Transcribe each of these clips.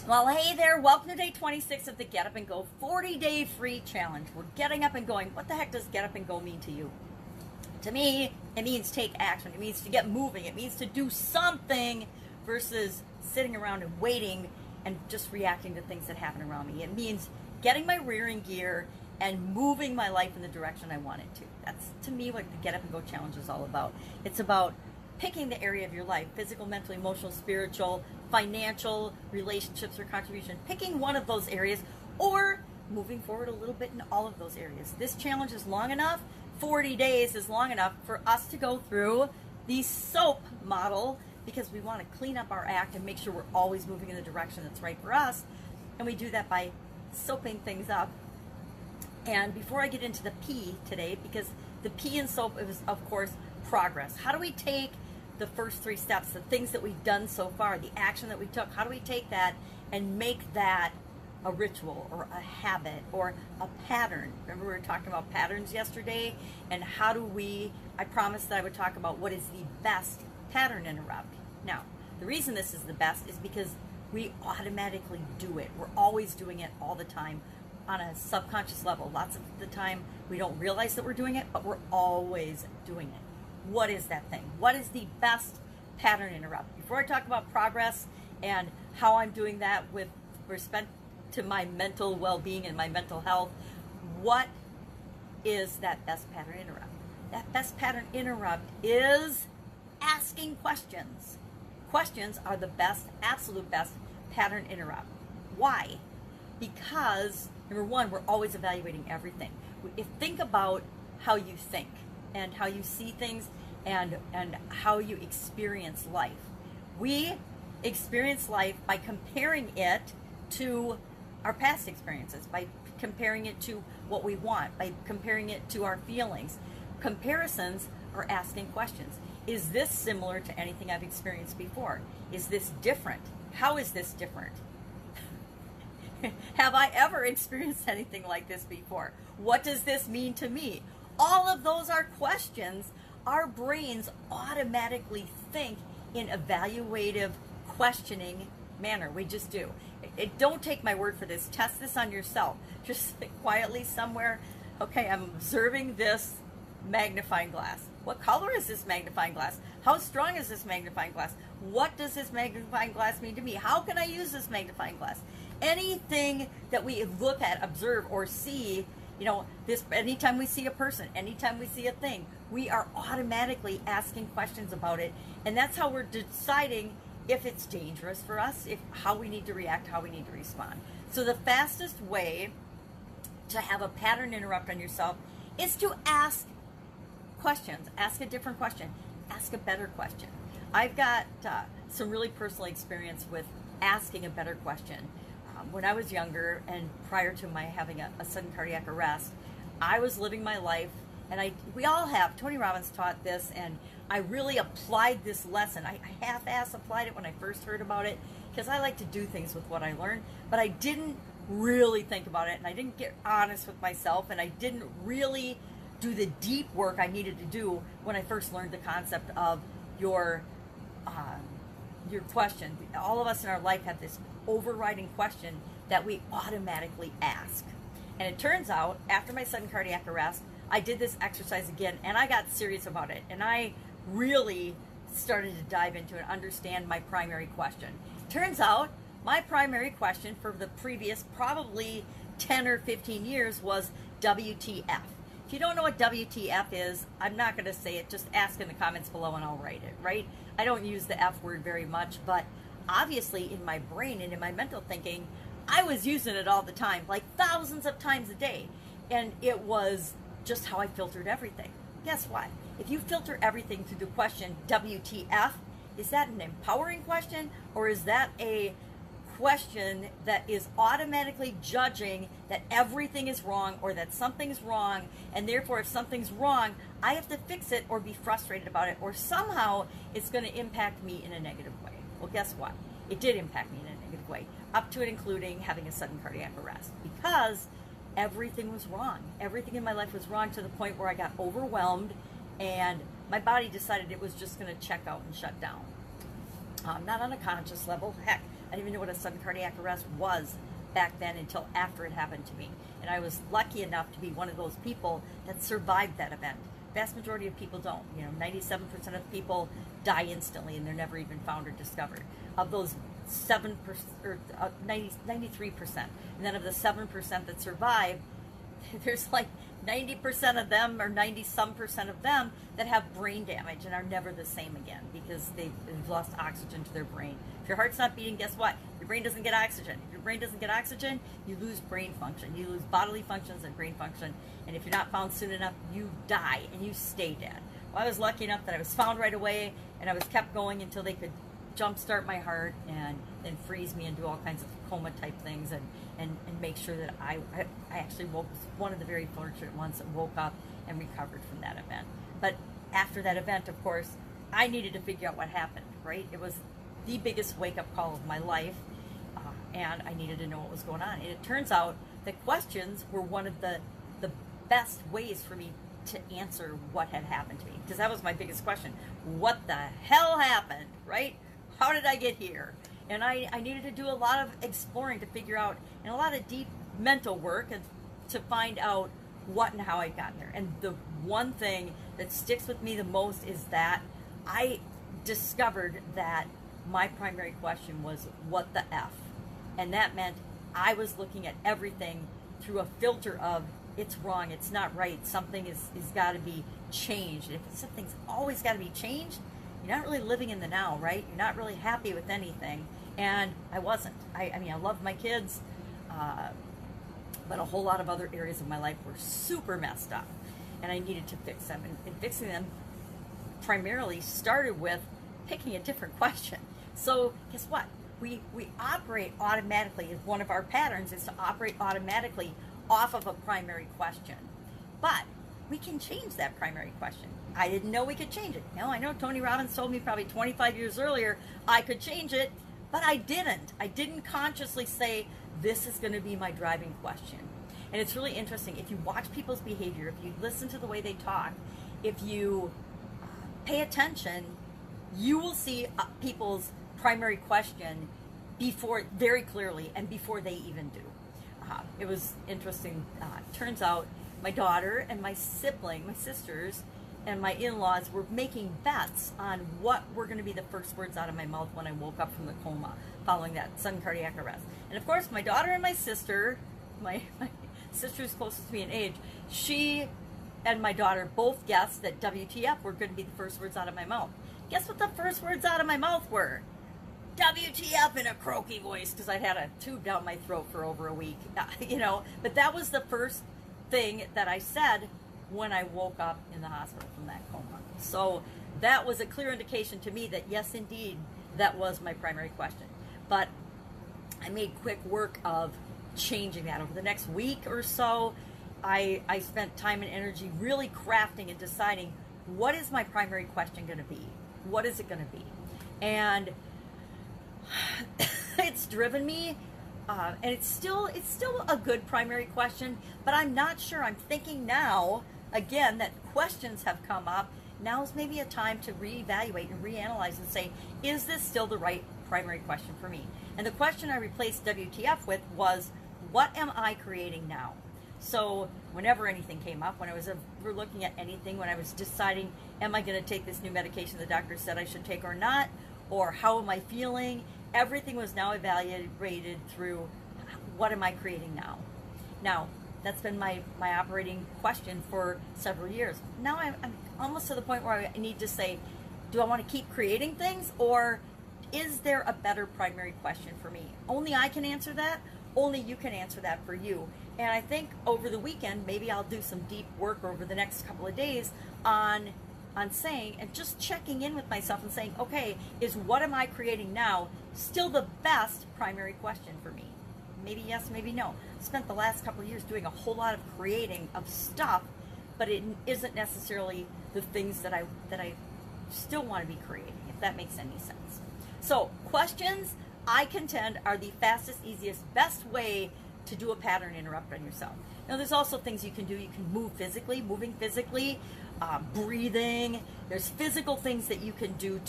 Well, hey there. Welcome to day 26 of the Get Up and Go 40-day free challenge. We're getting up and going. What the heck does get up and go mean to you? To me, it means take action. It means to get moving. It means to do something versus sitting around and waiting and just reacting to things that happen around me. It means getting my rear in gear and moving my life in the direction I want it to. That's, to me, what the Get Up and Go challenge is all about. It's about picking the area of your life, physical, mental, emotional, spiritual, financial, relationships, or contribution, picking one of those areas or moving forward a little bit in all of those areas. This challenge is long enough, 40 days is long enough for us to go through the SOAP model because we want to clean up our act and make sure we're always moving in the direction that's right for us. And we do that by soaping things up. And before I get into the P today, because the P in SOAP is, of course, progress. How do we take the first three steps, the things that we've done so far, the action that we took, how do we take that and make that a ritual or a habit or a pattern? Remember we were talking about patterns yesterday, and how do we, I promised that I would talk about what is the best pattern interrupt. Now, the reason this is the best is because we automatically do it. We're always doing it all the time on a subconscious level. Lots of the time we don't realize that we're doing it, but we're always doing it. What is that thing? What is the best pattern interrupt? Before I talk about progress and how I'm doing that with respect to my mental well-being and my mental health, what is that best pattern interrupt? That best pattern interrupt is asking questions. Questions are the best, absolute best pattern interrupt. Why? Because, number one, we're always evaluating everything. Think about how you think and how you see things and how you experience life. We experience life by comparing it to our past experiences, by comparing it to what we want, by comparing it to our feelings. Comparisons are asking questions. Is this similar to anything I've experienced before? Is this different? How is this different? Have I ever experienced anything like this before? What does this mean to me? All of those are questions. Our brains automatically think in evaluative, questioning manner. We just do. Don't take my word for this. Test this on yourself. Just sit quietly somewhere. Okay, I'm observing this magnifying glass. What color is this magnifying glass? How strong is this magnifying glass? What does this magnifying glass mean to me? How can I use this magnifying glass? Anything that we look at, observe, or see, this, anytime we see a person, anytime we see a thing, we are automatically asking questions about it. And that's how we're deciding if it's dangerous for us, how we need to react, how we need to respond. So the fastest way to have a pattern interrupt on yourself is to ask questions. Ask a different question. Ask a better question. I've got some really personal experience with asking a better question. When I was younger and prior to my having a sudden cardiac arrest, I was living my life, and we all have. Tony Robbins taught this, and I really applied this lesson. I half-ass applied it when I first heard about it because I like to do things with what I learned, but I didn't really think about it, and I didn't get honest with myself, and I didn't really do the deep work I needed to do when I first learned the concept of your question. All of us in our life have this overriding question that we automatically ask. And it turns out, after my sudden cardiac arrest, I did this exercise again, and I got serious about it. And I really started to dive into and understand my primary question. Turns out, my primary question for the previous probably 10 or 15 years was WTF. If you don't know what WTF is, I'm not going to say it. Just ask in the comments below and I'll write it, right? I don't use the F word very much, but obviously in my brain and in my mental thinking, I was using it all the time, like thousands of times a day. And it was just how I filtered everything. Guess what? If you filter everything through the question WTF, is that an empowering question, or is that a question that is automatically judging that everything is wrong or that something's wrong, and therefore if something's wrong, I have to fix it or be frustrated about it, or somehow it's going to impact me in a negative way? Well, guess what? It did impact me in a negative way, up to and including having a sudden cardiac arrest, because everything was wrong. Everything in my life was wrong to the point where I got overwhelmed and my body decided it was just going to check out and shut down. Not on a conscious level. Heck, I didn't even know what a sudden cardiac arrest was back then until after it happened to me. And I was lucky enough to be one of those people that survived that event. Vast majority of people don't. 97% of people die instantly and they're never even found or discovered. Of those 7% or 93%, and then of the 7% that survive, there's like 90% of them or 90-some% of them that have brain damage and are never the same again because they've lost oxygen to their brain. If your heart's not beating, guess what? Your brain doesn't get oxygen. If your brain doesn't get oxygen, you lose brain function. You lose bodily functions and brain function. And if you're not found soon enough, you die and you stay dead. Well, I was lucky enough that I was found right away and I was kept going until they could jumpstart my heart and then freeze me and do all kinds of coma type things and make sure that I actually was one of the very fortunate ones that woke up and recovered from that event. But after that event, of course, I needed to figure out what happened, right? It was the biggest wake-up call of my life, and I needed to know what was going on. And it turns out that questions were one of the best ways for me to answer what had happened to me, because that was my biggest question. What the hell happened, right? How did I get here? And I needed to do a lot of exploring to figure out, and a lot of deep mental work and to find out what and how I got there. And the one thing that sticks with me the most is that I discovered that my primary question was, what the F? And that meant I was looking at everything through a filter of, it's wrong, it's not right, something is got to be changed. If something's always got to be changed, you're not really living in the now, right? You're not really happy with anything. And I wasn't. I mean, I loved my kids, but a whole lot of other areas of my life were super messed up, and I needed to fix them. And fixing them primarily started with picking a different question. So guess what? We operate automatically. One of our patterns is to operate automatically off of a primary question. But we can change that primary question. I didn't know we could change it. Now, I know Tony Robbins told me probably 25 years earlier I could change it, but I didn't. I didn't consciously say, this is going to be my driving question. And it's really interesting. If you watch people's behavior, if you listen to the way they talk, if you pay attention, you will see people's primary question very clearly and before they even do. It was interesting. Turns out my daughter and my sibling, my sisters, and my in-laws were making bets on what were going to be the first words out of my mouth when I woke up from the coma following that sudden cardiac arrest. And of course, my daughter and my sister, my sister's closest to me in age, she and my daughter both guessed that WTF were going to be the first words out of my mouth. Guess what the first words out of my mouth were? WTF in a croaky voice, because I'd had a tube down my throat for over a week, But that was the first thing that I said when I woke up in the hospital from that coma. So that was a clear indication to me that yes, indeed, that was my primary question. But I made quick work of changing that. Over the next week or so, I spent time and energy really crafting and deciding, what is my primary question going to be? What is it going to be? And it's driven me, and it's still a good primary question, but I'm not sure. I'm thinking now, again, that questions have come up. Now is maybe a time to reevaluate and reanalyze and say, is this still the right primary question for me? And the question I replaced WTF with was, what am I creating now? So whenever anything came up, when I was we're looking at anything, when I was deciding, am I going to take this new medication the doctor said I should take or not, or how am I feeling, everything was now evaluated through, what am I creating now? Now, that's been my operating question for several years. Now I'm almost to the point where I need to say, do I want to keep creating things, or is there a better primary question for me? Only I can answer that. Only you can answer that for you. And I think over the weekend, maybe I'll do some deep work over the next couple of days on saying, and just checking in with myself and saying, okay, is what am I creating now still the best primary question for me? Maybe yes, maybe no. Spent the last couple of years doing a whole lot of creating of stuff, but it isn't necessarily the things that I still want to be creating, if that makes any sense. So questions, I contend, are the fastest, easiest, best way to do a pattern interrupt on yourself. Now, there's also things you can do. You can move physically, breathing. There's physical things that you can do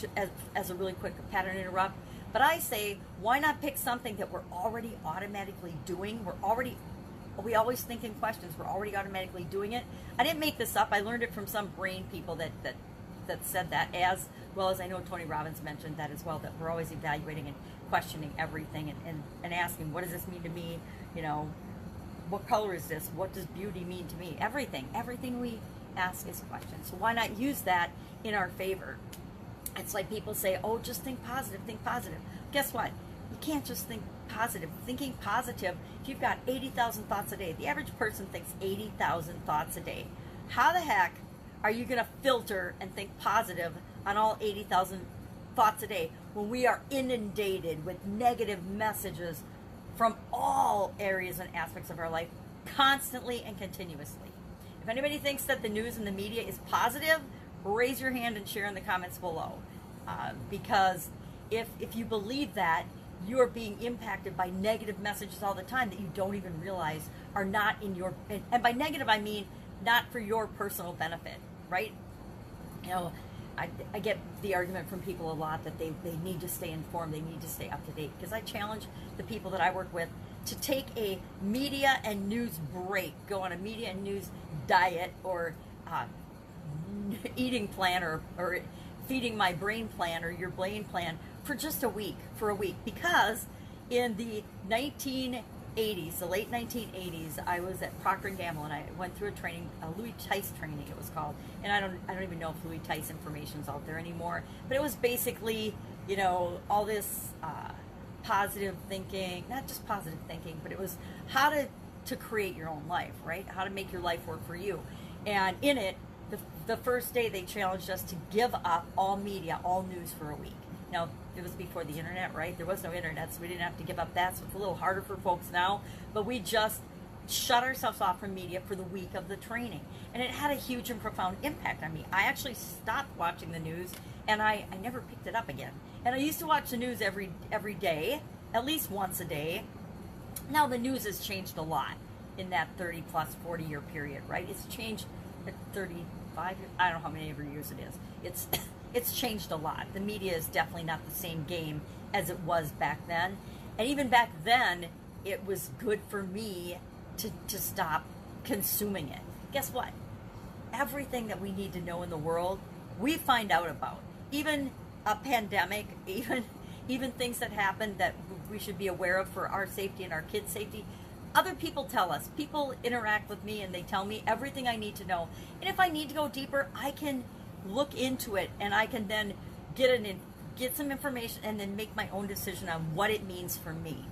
as a really quick pattern interrupt. But I say, why not pick something that we're already automatically doing? We always think in questions. We're already automatically doing it. I didn't make this up. I learned it from some brain people that said that, as well as I know Tony Robbins mentioned that as well, that we're always evaluating and questioning everything and asking, what does this mean to me? You know, what color is this? What does beauty mean to me? Everything we ask is questions. So why not use that in our favor? It's like people say, oh, just think positive, think positive. Guess what? You can't just think positive. Thinking positive, if you've got 80,000 thoughts a day, the average person thinks 80,000 thoughts a day. How the heck are you going to filter and think positive on all 80,000 thoughts a day when we are inundated with negative messages from all areas and aspects of our life constantly and continuously? If anybody thinks that the news and the media is positive, raise your hand and share in the comments below. Because if you believe that, you are being impacted by negative messages all the time that you don't even realize are not in your, and by negative I mean not for your personal benefit, right? You know, I get the argument from people a lot that they need to stay informed, they need to stay up to date, because I challenge the people that I work with to take a media and news break, go on a media and news diet or eating plan or feeding my brain plan or your brain plan for just a week, because in the 1980s, the late 1980s, I was at Procter & Gamble and I went through a training, a Louis Tice training it was called, and I don't even know if Louis Tice information's out there anymore, but it was basically, you know, all this positive thinking, not just positive thinking, but it was how to create your own life, right? How to make your life work for you. And in it, the first day they challenged us to give up all media, all news for a week. Now, it was before the internet, right? There was no internet, so we didn't have to give up that, so it's a little harder for folks now, but we just shut ourselves off from media for the week of the training. And it had a huge and profound impact on me. I actually stopped watching the news, and I never picked it up again. And I used to watch the news every day, at least once a day. Now, the news has changed a lot in that 30 plus 40 year period, right? It's changed at 35 years, I don't know how many ever years it is. It's changed a lot. The media is definitely not the same game as it was back then. And even back then, it was good for me to stop consuming it. Guess what? Everything that we need to know in the world, we find out about. Even a pandemic, even things that happen that we should be aware of for our safety and our kids' safety. Other people tell us. People interact with me and they tell me everything I need to know. And if I need to go deeper, I can look into it and I can then get some information and then make my own decision on what it means for me.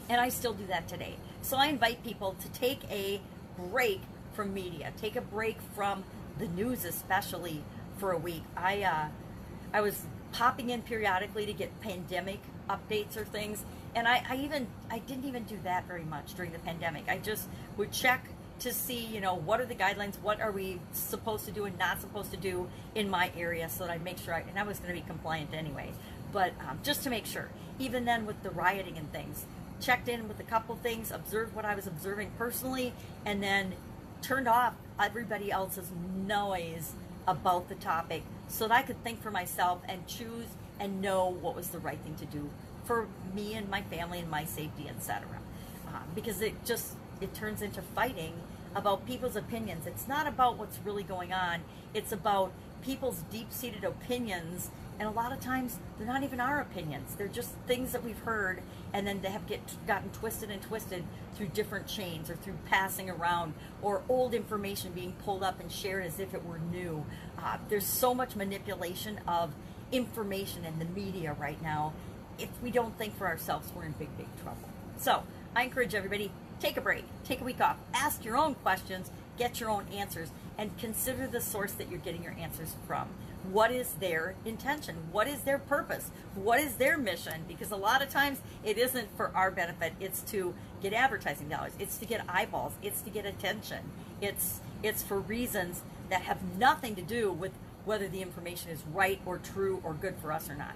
And I still do that today. So I invite people to take a break from media, take a break from the news, especially for a week. I was popping in periodically to get pandemic updates or things, and I didn't even do that very much during the pandemic. I just would check to see, you know, what are the guidelines, what are we supposed to do and not supposed to do in my area, so that I make sure and I was going to be compliant anyway, but just to make sure. Even then with the rioting and things, checked in with a couple things, observed what I was observing personally, and then turned off everybody else's noise about the topic so that I could think for myself and choose and know what was the right thing to do for me and my family and my safety, etc. Because it turns into fighting about people's opinions. It's not about what's really going on. It's about people's deep-seated opinions, and a lot of times they're not even our opinions. They're just things that we've heard, and then they have gotten twisted and twisted through different chains or through passing around or old information being pulled up and shared as if it were new. There's so much manipulation of information in the media right now. If we don't think for ourselves, we're in big, big trouble. So I encourage everybody, take a break, take a week off, ask your own questions, get your own answers, and consider the source that you're getting your answers from. What is their intention? What is their purpose? What is their mission? Because a lot of times it isn't for our benefit. It's to get advertising dollars. It's to get eyeballs. It's to get attention. It's for reasons that have nothing to do with whether the information is right or true or good for us or not.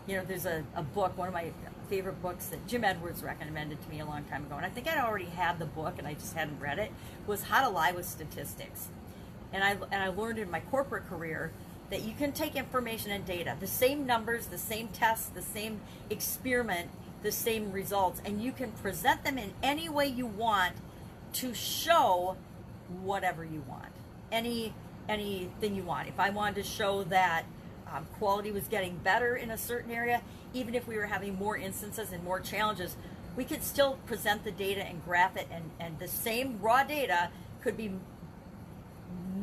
You know, there's a book, one of my favorite books that Jim Edwards recommended to me a long time ago, and I think I'd already had the book and I just hadn't read it, was How to Lie with Statistics. And I learned in my corporate career that you can take information and data, the same numbers, the same tests, the same experiment, the same results, and you can present them in any way you want to show whatever you want, anything you want. If I wanted to show that quality was getting better in a certain area, even if we were having more instances and more challenges, we could still present the data and graph it, and the same raw data could be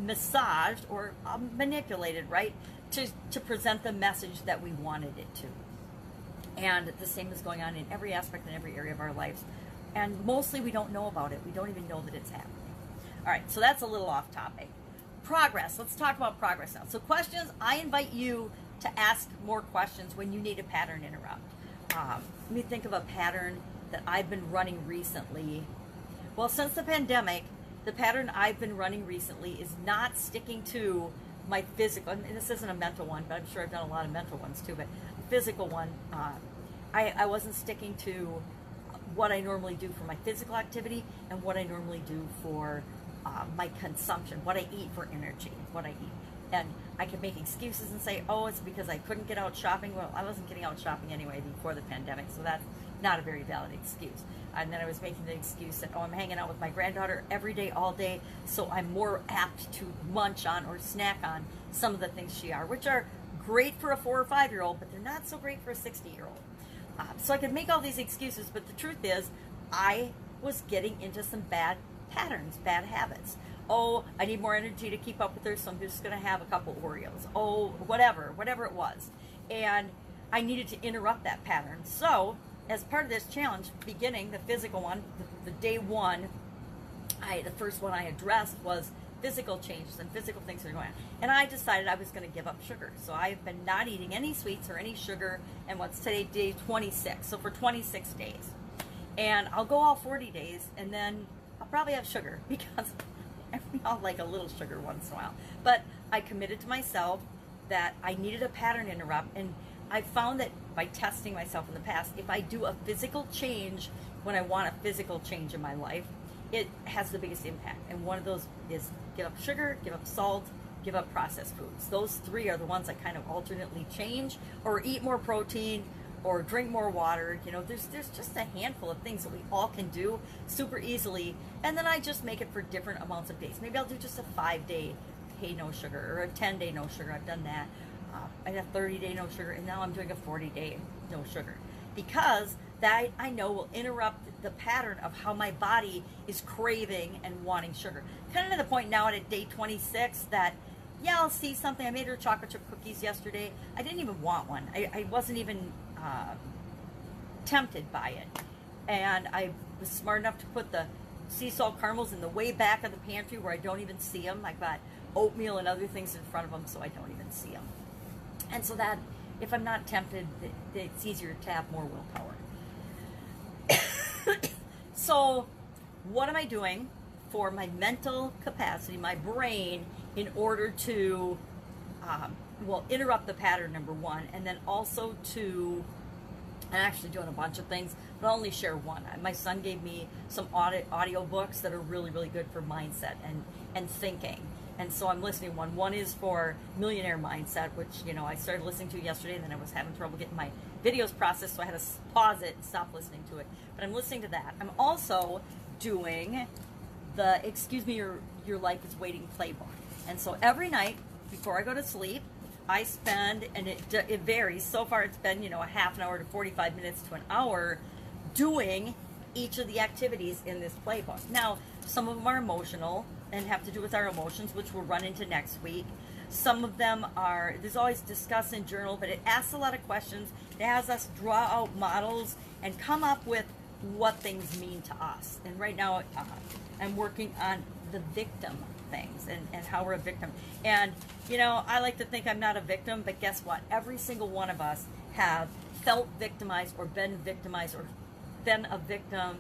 massaged or manipulated, right, to present the message that we wanted it to. And the same is going on in every aspect and every area of our lives. And mostly we don't know about it. We don't even know that it's happening. All right, so that's a little off topic. Progress. Let's talk about progress now. So questions, I invite you to ask more questions when you need a pattern interrupt. Let me think of a pattern that I've been running recently. Well, since the pandemic, the pattern I've been running recently is not sticking to my physical, and this isn't a mental one, but I'm sure I've done a lot of mental ones too, but a physical one, I wasn't sticking to what I normally do for my physical activity and what I normally do for my consumption, what I eat for energy, what I eat. And I can make excuses and say, oh, it's because I couldn't get out shopping. Well, I wasn't getting out shopping anyway before the pandemic, so that's not a very valid excuse. And then I was making the excuse that, oh, I'm hanging out with my granddaughter every day, all day, so I'm more apt to munch on or snack on some of the things she are, which are great for a 4 or 5-year-old, but they're not so great for a 60-year-old. So I could make all these excuses, but the truth is, I was getting into some bad patterns, bad habits. Oh, I need more energy to keep up with her, so I'm just going to have a couple Oreos. Oh, whatever it was. And I needed to interrupt that pattern. So, as part of this challenge, beginning the physical one, the day one, the first one I addressed was physical changes and physical things that are going on. And I decided I was going to give up sugar. So I've been not eating any sweets or any sugar, and what's today, day 26. So for 26 days. And I'll go all 40 days, and then I'll probably have sugar, because I'll like a little sugar once in a while. But I committed to myself that I needed a pattern interrupt, and I found that by testing myself in the past, if I do a physical change when I want a physical change in my life, it has the biggest impact. And one of those is give up sugar, give up salt, give up processed foods. Those three are the ones I kind of alternately change, or eat more protein, or drink more water. You know, there's just a handful of things that we all can do super easily, and then I just make it for different amounts of days. Maybe I'll do just a 5-day, hey, no sugar, or a 10-day no sugar. I've done that. I had a 30-day no sugar, and now I'm doing a 40-day no sugar, because that I know will interrupt the pattern of how my body is craving and wanting sugar. Kind of to the point now at day 26 that, yeah, I'll see something. I made her chocolate chip cookies yesterday. I didn't even want one. I wasn't even tempted by it. And I was smart enough to put the sea salt caramels in the way back of the pantry where I don't even see them. I've got oatmeal and other things in front of them, so I don't even see them. And so that, if I'm not tempted, it's easier to have more willpower. So what am I doing for my mental capacity, my brain, in order to, interrupt the pattern, number one, and then also to, I'm actually doing a bunch of things, but I'll only share one. My son gave me some audio books that are really, really good for mindset and thinking. And so I'm listening to one. One is for Millionaire Mindset, which, I started listening to yesterday, and then I was having trouble getting my videos processed, so I had to pause it and stop listening to it. But I'm listening to that. I'm also doing the Excuse Me, Your Life is Waiting playbook. And so every night before I go to sleep, I spend, and it varies. So far it's been, a half an hour to 45 minutes to an hour doing each of the activities in this playbook. Now, some of them are emotional and have to do with our emotions, which we'll run into next week. Some of them are, there's always discuss and journal, but it asks a lot of questions. It has us draw out models and come up with what things mean to us. And right now, I'm working on the victim things and how we're a victim. And, I like to think I'm not a victim, but guess what? Every single one of us have felt victimized or been victimized or been a victim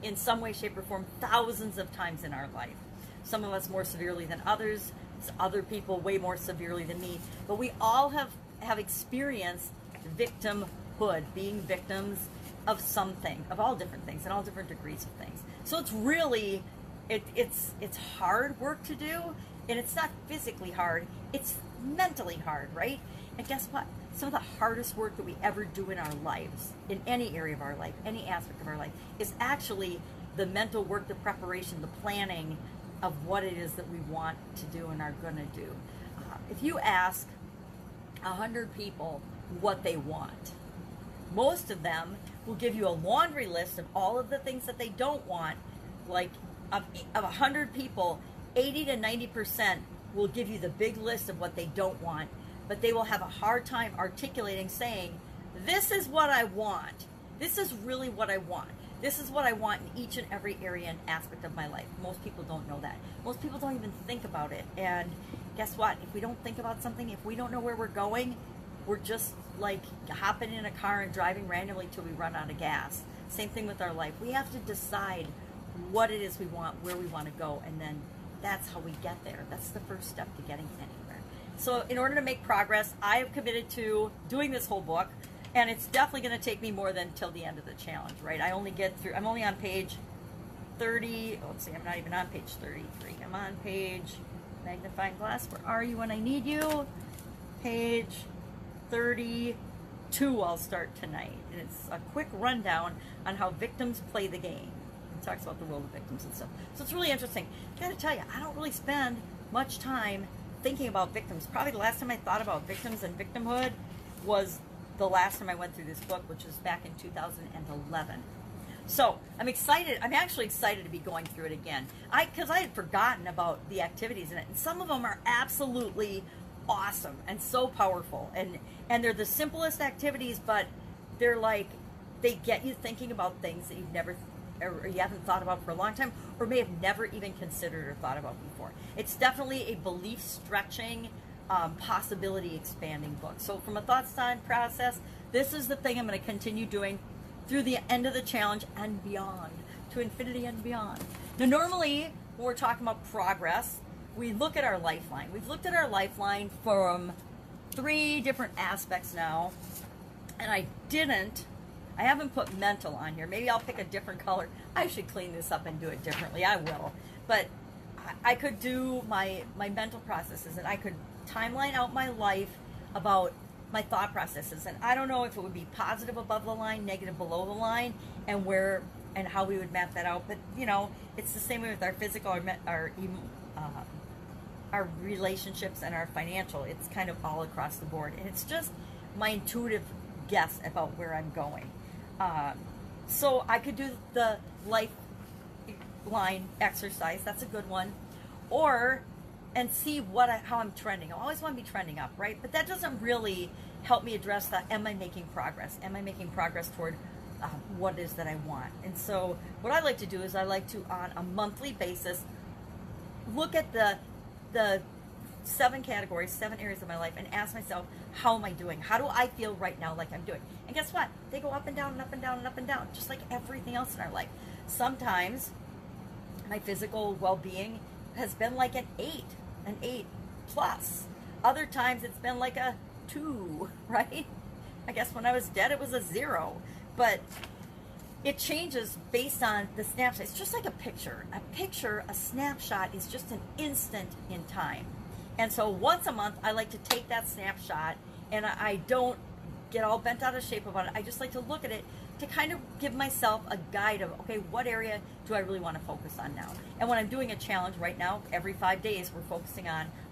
in some way, shape, or form thousands of times in our life. Some of us more severely than others, other people way more severely than me. But we all have experienced victimhood, being victims of something, of all different things, and all different degrees of things. So it's really, it's hard work to do, and it's not physically hard. It's mentally hard, right? And guess what? Some of the hardest work that we ever do in our lives, in any area of our life, any aspect of our life, is actually the mental work, the preparation, the planning of what it is that we want to do and are going to do. If you ask 100 people what they want, most of them will give you a laundry list of all of the things that they don't want. Like of 100 people, 80 to 90% will give you the big list of what they don't want, but they will have a hard time articulating, saying, this is what I want. This is really what I want. This is what I want in each and every area and aspect of my life. Most people don't know that. Most people don't even think about it. And guess what? If we don't think about something, if we don't know where we're going, we're just like hopping in a car and driving randomly till we run out of gas. Same thing with our life. We have to decide what it is we want, where we want to go, and then that's how we get there. That's the first step to getting anywhere. So in order to make progress, I have committed to doing this whole book, and it's definitely going to take me more than till the end of the challenge, right? I'm only on page 30. Let's see, I'm not even on page 33. I'm on page, magnifying glass, where are you when I need you? Page 32 I'll start tonight. And it's a quick rundown on how victims play the game. It talks about the role of victims and stuff. So it's really interesting. I gotta tell you, I don't really spend much time thinking about victims. Probably the last time I thought about victims and victimhood was the last time I went through this book, which was back in 2011. So I'm excited. I'm actually excited to be going through it again. Because I had forgotten about the activities in it. And some of them are absolutely awesome and so powerful. And they're the simplest activities, but they're like, they get you thinking about things that you've never or you haven't thought about for a long time, or may have never even considered or thought about before. It's definitely a belief stretching, possibility expanding book. So from a thoughts time process, this is the thing I'm going to continue doing through the end of the challenge and beyond, to infinity and beyond. Now normally when we're talking about progress, we look at our lifeline. We've looked at our lifeline from 3 different aspects now, and I haven't put mental on here. Maybe I'll pick a different color. I should clean this up and do it differently. I will. But I could do my mental processes, and I could timeline out my life about my thought processes. And I don't know if it would be positive above the line, negative below the line, and where and how we would map that out. But you know, it's the same way with our physical, our relationships, and our financial. It's kind of all across the board, and it's just my intuitive guess about where I'm going. So I could do the lifeline exercise. That's a good one. And see how I'm trending. I always want to be trending up, right? But that doesn't really help me address that. Am I making progress? Am I making progress toward what it is that I want? And so what I like to do is I like to, on a monthly basis, look at the 7 categories, 7 areas of my life, and ask myself, how am I doing? How do I feel right now like I'm doing? And guess what? They go up and down and up and down and up and down, just like everything else in our life. Sometimes my physical well-being has been like an 8 plus. Other times it's been like a 2, right? I guess when I was dead, it was a 0. But it changes based on the snapshot. It's just like a picture. A snapshot is just an instant in time. And so once a month, I like to take that snapshot, and I don't get all bent out of shape about it. I just like to look at it to kind of give myself a guide of, okay, what area do I really want to focus on now? And when I'm doing a challenge right now, every 5 days,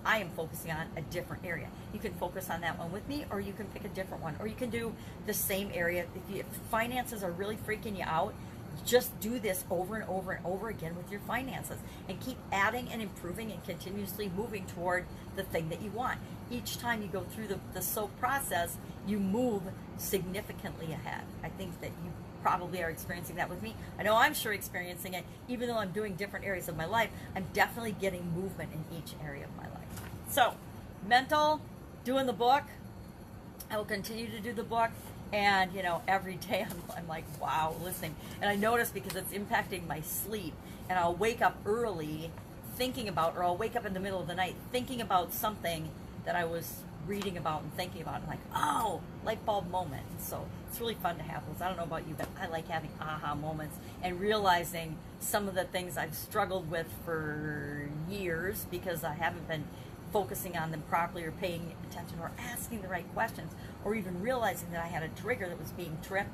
I am focusing on a different area. You can focus on that one with me, or you can pick a different one, or you can do the same area. If finances are really freaking you out, just do this over and over and over again with your finances, and keep adding and improving and continuously moving toward the thing that you want. Each time you go through the soap process, you move significantly ahead. I think that you probably are experiencing that with me. I know I'm sure experiencing it. Even though I'm doing different areas of my life, I'm definitely getting movement in each area of my life. So, mental, doing the book. I will continue to do the book. And, you know, every day I'm like, wow, listening. And I notice because it's impacting my sleep. And I'll wake up early thinking about, or I'll wake up in the middle of the night thinking about something that I was reading about and thinking about. And like, oh, light bulb moment. And so it's really fun to have those. I don't know about you, but I like having aha moments and realizing some of the things I've struggled with for years because I haven't been focusing on them properly or paying attention or asking the right questions or even realizing that I had a trigger that was being tripped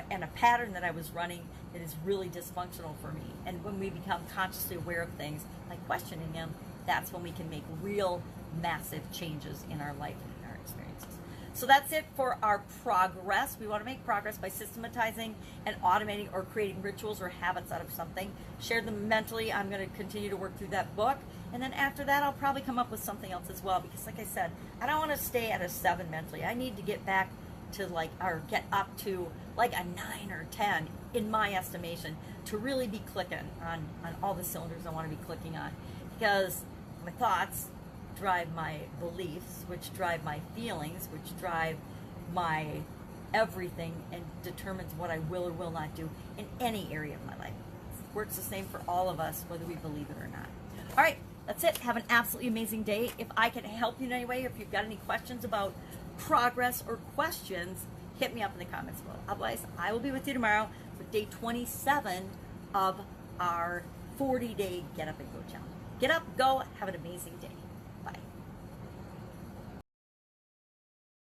and a pattern that I was running that is really dysfunctional for me. And when we become consciously aware of things, like questioning them, that's when we can make real massive changes in our life and in our experiences. So that's it for our progress. We want to make progress by systematizing and automating or creating rituals or habits out of something. Share them mentally. I'm going to continue to work through that book. And then after that, I'll probably come up with something else as well. Because like I said, I don't want to stay at a 7 mentally. I need to get back to or get up to like a 9 or 10 in my estimation to really be clicking on all the cylinders I want to be clicking on. Because my thoughts drive my beliefs, which drive my feelings, which drive my everything and determines what I will or will not do in any area of my life. It works the same for all of us, whether we believe it or not. All right, that's it. Have an absolutely amazing day. If I can help you in any way, or if you've got any questions about progress or questions, hit me up in the comments below. Otherwise, I will be with you tomorrow for day 27 of our 40-day Get Up and Go challenge. Get up, go, have an amazing day.